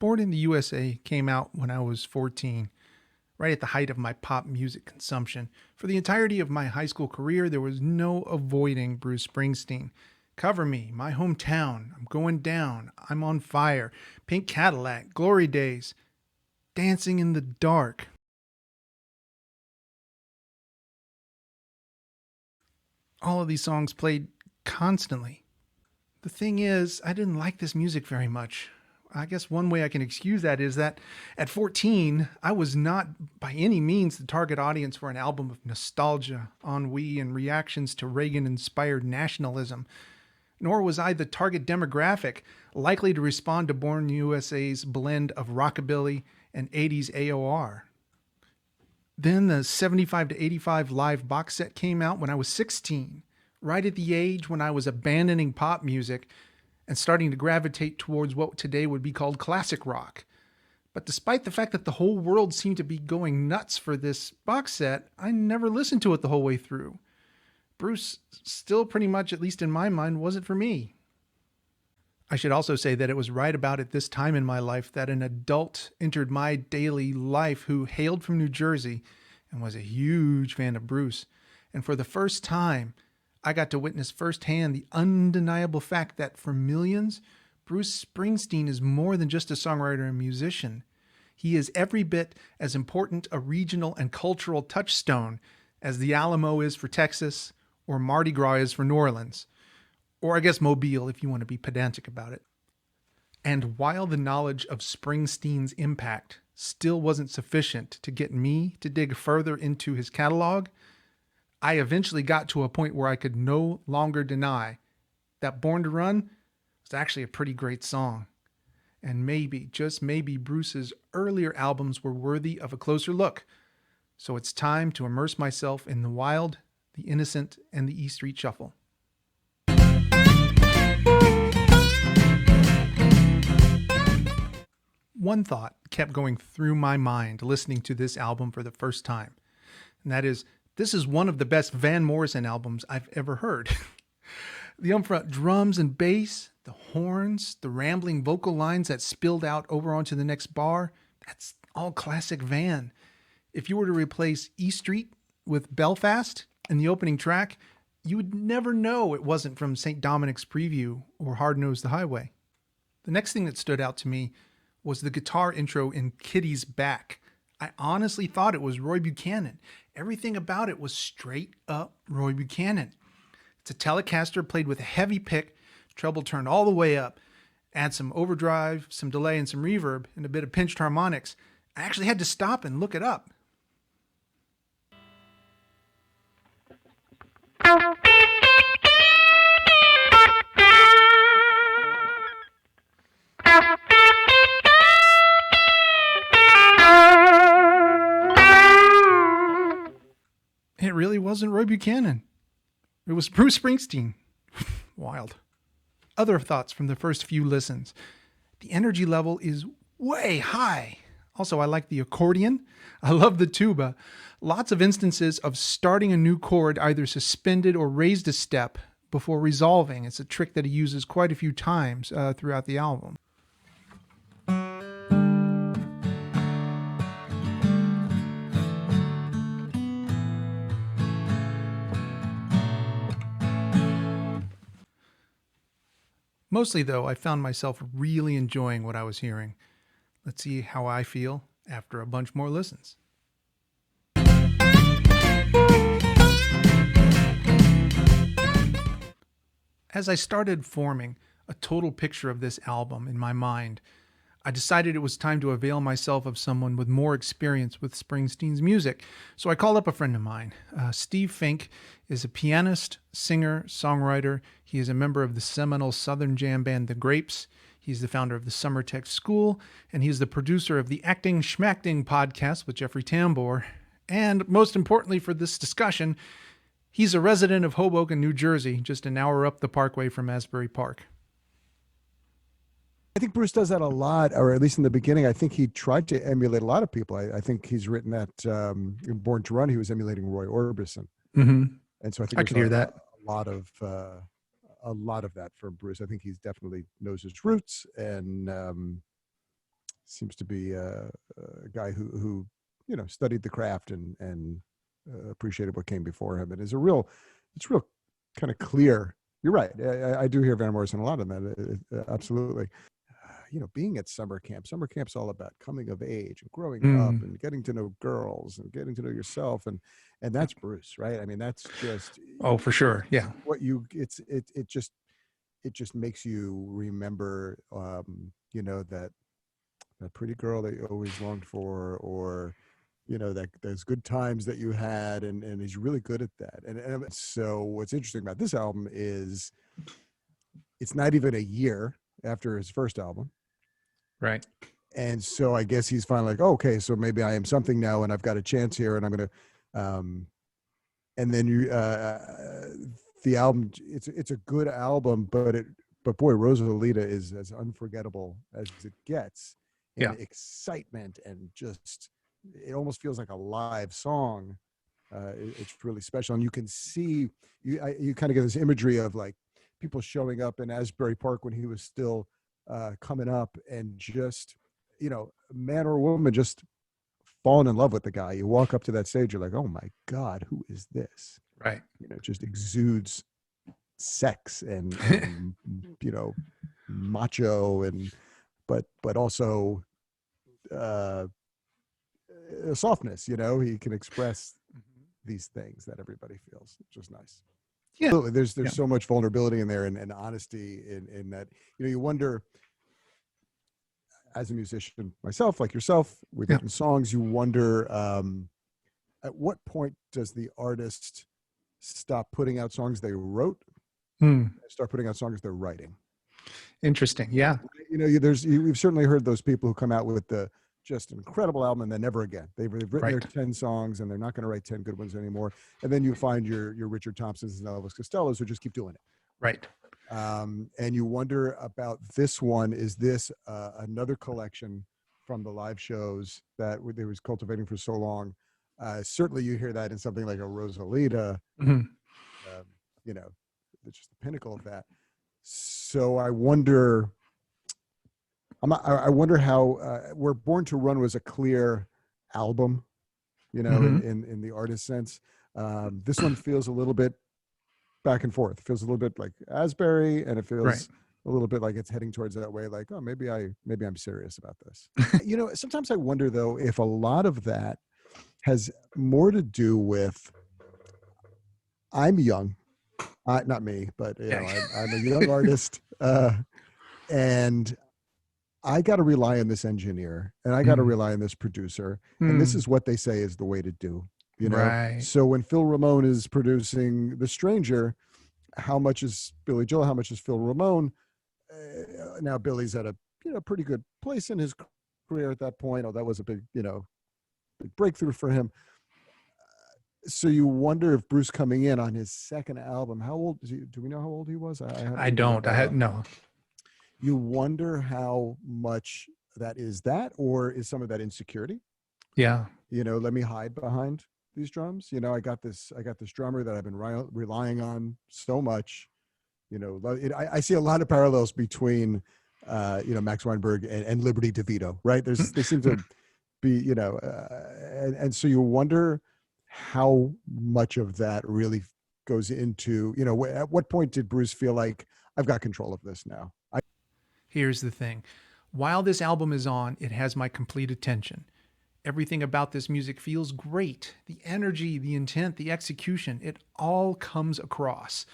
Born in the USA came out when I was 14, right at the height of my pop music consumption. For the entirety of my high school career, there was no avoiding Bruce Springsteen. Cover Me, My Hometown, I'm Going Down, I'm on Fire, Pink Cadillac, Glory Days, Dancing in the Dark. All of these songs played constantly. The thing is, I didn't like this music very much. I guess one way I can excuse that is that at 14, I was not by any means the target audience for an album of nostalgia, ennui, and reactions to Reagan-inspired nationalism. Nor was I the target demographic likely to respond to Born USA's blend of rockabilly and 80s AOR. Then the 75 to 85 live box set came out when I was 16, right at the age when I was abandoning pop music and starting to gravitate towards what today would be called classic rock. But despite the fact that the whole world seemed to be going nuts for this box set, I never listened to it the whole way through. Bruce still pretty much, at least in my mind, wasn't for me. I should also say that it was right about at this time in my life that an adult entered my daily life who hailed from New Jersey and was a huge fan of Bruce. And for the first time, I got to witness firsthand the undeniable fact that for millions, Bruce Springsteen is more than just a songwriter and musician. He is every bit as important a regional and cultural touchstone as the Alamo is for Texas or Mardi Gras is for New Orleans. Or I guess Mobile, if you want to be pedantic about it. And while the knowledge of Springsteen's impact still wasn't sufficient to get me to dig further into his catalog, I eventually got to a point where I could no longer deny that Born to Run was actually a pretty great song. And maybe, just maybe, Bruce's earlier albums were worthy of a closer look. So it's time to immerse myself in the wild, the innocent, and the E Street Shuffle. One thought kept going through my mind listening to this album for the first time, and that is, this is one of the best Van Morrison albums I've ever heard. The upfront drums and bass, the horns, the rambling vocal lines that spilled out over onto the next bar, that's all classic Van. If you were to replace E Street with Belfast in the opening track, you would never know it wasn't from St. Dominic's Preview or Hard Nosed the Highway. The next thing that stood out to me was the guitar intro in Kitty's Back. I honestly thought it was Roy Buchanan. Everything about it was straight up Roy Buchanan. It's a Telecaster played with a heavy pick, treble turned all the way up, add some overdrive, some delay, and some reverb, and a bit of pinched harmonics. I actually had to stop and look it up. It really wasn't Roy Buchanan. It was Bruce Springsteen. Wild. Other thoughts from the first few listens. The energy level is way high. Also, I like the accordion. I love the tuba. Lots of instances of starting a new chord either suspended or raised a step before resolving. It's a trick that he uses quite a few times throughout the album. Mostly, though, I found myself really enjoying what I was hearing. Let's see how I feel after a bunch more listens. As I started forming a total picture of this album in my mind, I decided it was time to avail myself of someone with more experience with Springsteen's music. So I called up a friend of mine. Steve Fink is a pianist, singer, songwriter. He is a member of the seminal Southern jam band The Grapes. He's the founder of the Summer Tech School, and he's the producer of the Acting Schmacting podcast with Jeffrey Tambor. And most importantly for this discussion, he's a resident of Hoboken, New Jersey, just an hour up the parkway from Asbury Park. I think Bruce does that a lot, or at least in the beginning. I think he tried to emulate a lot of people. I think he's written that in Born to Run, he was emulating Roy Orbison. Mm-hmm. And so I think I could hear that. A lot of that from Bruce. I think he's definitely knows his roots, and seems to be a guy who studied the craft and appreciated what came before him, and it's real kind of clear. You're right. I do hear Van Morrison a lot in that. Absolutely. Being at summer camp. Summer camp's all about coming of age and growing up Mm. and getting to know girls and getting to know yourself, and that's Bruce, right? I mean, that's just Oh, for sure. Yeah. what you. It just makes you remember, that pretty girl that you always longed for, or that those good times that you had, and he's really good at that. And so what's interesting about this album is it's not even a year after his first album. Right. And so I guess he's finally like, oh, okay, so maybe I am something now, and I've got a chance here, and I'm going to, and then the album, it's a good album, but boy, Rosalita is as unforgettable as it gets in Yeah. excitement, and just, it almost feels like a live song. It's really special. And you can see, you kind of get this imagery of like people showing up in Asbury Park when he was still coming up, and just, man or woman, just falling in love with the guy. You walk up to that stage, you're like, oh my God, who is this? Right. Just exudes sex and macho, and but also softness. He can express these things that everybody feels, which is nice. Yeah. Absolutely. There's Yeah. so much vulnerability in there, and honesty in that. You wonder, as a musician myself, like yourself, we've Yeah. written songs, you wonder, at what point does the artist stop putting out songs they wrote, Hmm. start putting out songs they're writing? Interesting. Yeah. We've certainly heard those people who come out with the just incredible album and then never again. They've written Right. their 10 songs and they're not going to write 10 good ones anymore. And then you find your Richard Thompsons and Elvis Costellos who just keep doing it. Right. And you wonder about this one. Is this another collection from the live shows that they was cultivating for so long? Certainly you hear that in something like a Rosalita, Mhm. it's just the pinnacle of that. So I wonder, I wonder how where Born to Run was a clear album, Mhm. in the artist sense. This one feels a little bit back and forth. It feels a little bit like Asbury, and it feels Right. a little bit like it's heading towards that way. Like, oh, maybe I'm serious about this. Sometimes I wonder though if a lot of that has more to do with I'm young, not me, but Yeah. I'm a young artist, and I got to rely on this engineer, and I got to Mm. rely on this producer, and this Mm. is what they say is the way to do. Right. So when Phil Ramone is producing The Stranger, how much is Billy Joel? How much is Phil Ramone? Now Billy's at a pretty good place in his career at that point. Oh, that was a big big breakthrough for him. So you wonder if Bruce coming in on his second album, how old is he? Do we know how old he was? I don't. I had no. You wonder how much that is that, or is some of that insecurity? Yeah. Let me hide behind these drums. I got this drummer that I've been relying on so much. I see a lot of parallels between Max Weinberg and Liberty DeVito, right? They seem to be, and so you wonder how much of that really goes into, at what point did Bruce feel like I've got control of this now? Here's the thing. While this album is on, it has my complete attention. Everything about this music feels great. The energy, the intent, the execution, it all comes across.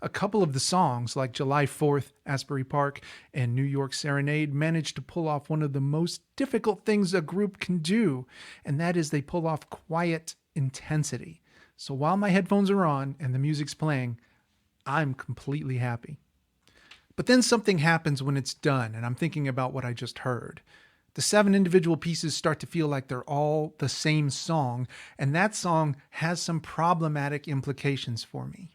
A couple of the songs, like July 4th, Asbury Park, and New York Serenade, managed to pull off one of the most difficult things a group can do, and that is they pull off quiet intensity. So while my headphones are on and the music's playing, I'm completely happy. But then something happens when it's done, and I'm thinking about what I just heard. The 7 individual pieces start to feel like they're all the same song, and that song has some problematic implications for me.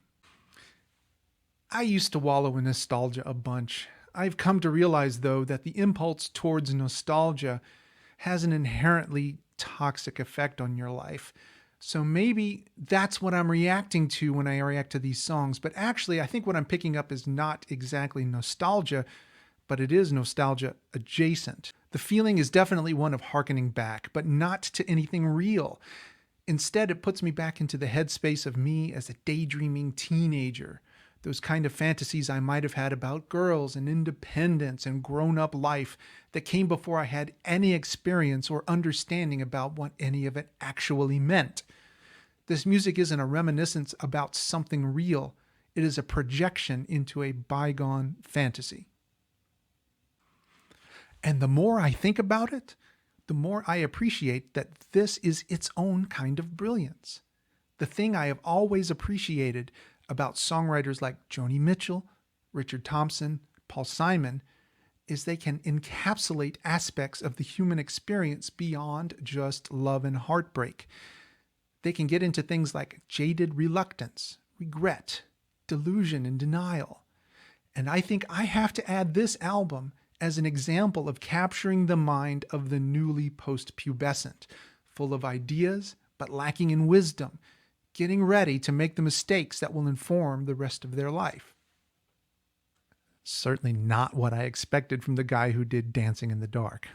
I used to wallow in nostalgia a bunch. I've come to realize, though, that the impulse towards nostalgia has an inherently toxic effect on your life. So maybe that's what I'm reacting to when I react to these songs. But actually, I think what I'm picking up is not exactly nostalgia, but it is nostalgia adjacent. The feeling is definitely one of hearkening back, but not to anything real. Instead, it puts me back into the headspace of me as a daydreaming teenager. Those kind of fantasies I might have had about girls and independence and grown up life that came before I had any experience or understanding about what any of it actually meant. This music isn't a reminiscence about something real, it is a projection into a bygone fantasy. And the more I think about it, the more I appreciate that this is its own kind of brilliance. The thing I have always appreciated about songwriters like Joni Mitchell, Richard Thompson, Paul Simon, is they can encapsulate aspects of the human experience beyond just love and heartbreak. They can get into things like jaded reluctance, regret, delusion, and denial. And I think I have to add this album as an example of capturing the mind of the newly post-pubescent, full of ideas but lacking in wisdom, getting ready to make the mistakes that will inform the rest of their life. Certainly not what I expected from the guy who did Dancing in the Dark.